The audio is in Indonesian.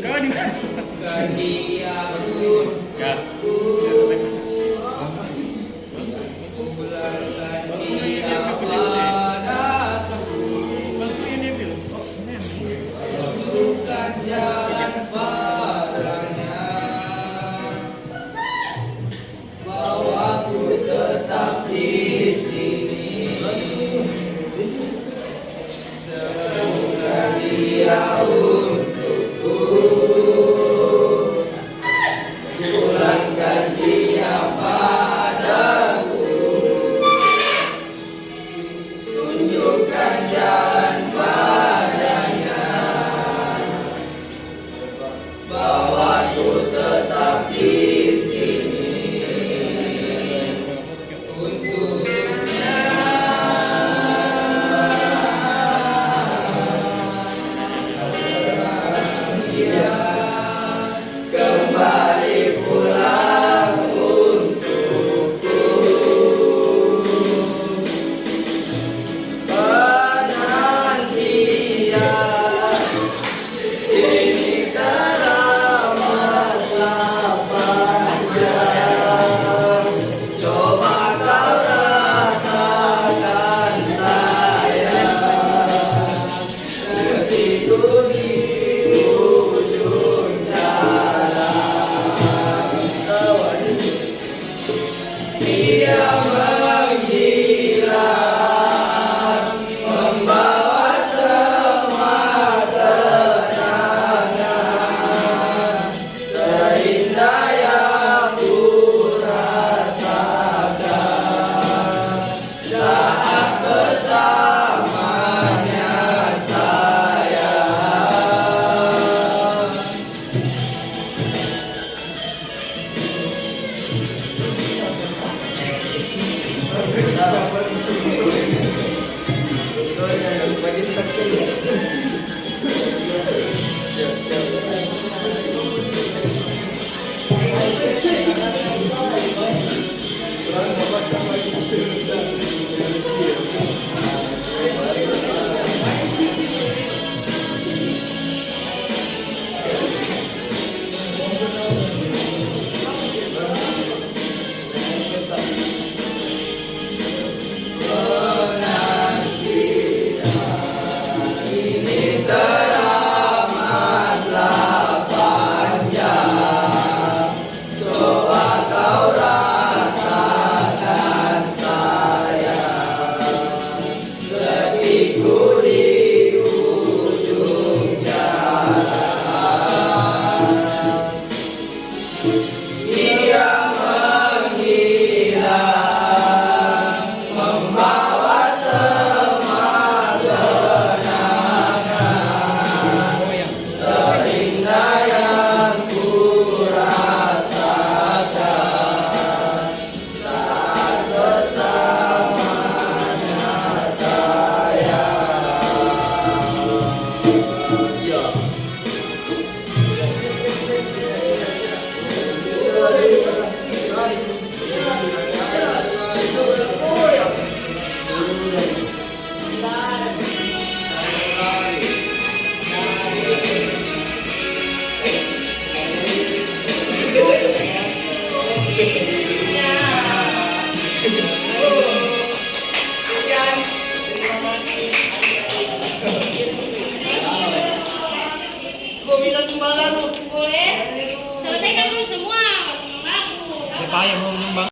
Kau di mana? Kadiaun Ya. bulankan dia padaku, tunjukkan jalan padanya, bahwa ku tetap di sini. Temukan dia untukku, pulangkan dia padaku, tunjukkan jalan padanya, bahwa ku tetap di sini untuknya. Dia kembali pulang untukku, penantian ini teramatlah panjang. Coba kau rasakan sayang, hatiku di ujung jalan. Dia menghilang, membawa semua kenangan terindah yang ku rasakan saat bersamanya sayang. Ini teramatlah panjang. Coba kau rasakan sayang, hatiku di ujung jalan. Dia menghilang, membawa semua kenangan terindah yang ku rasakan saat bersamanya Boleh? Selesaikan dulu semua, kalau cuma ngaku. Payah mau menyumbang.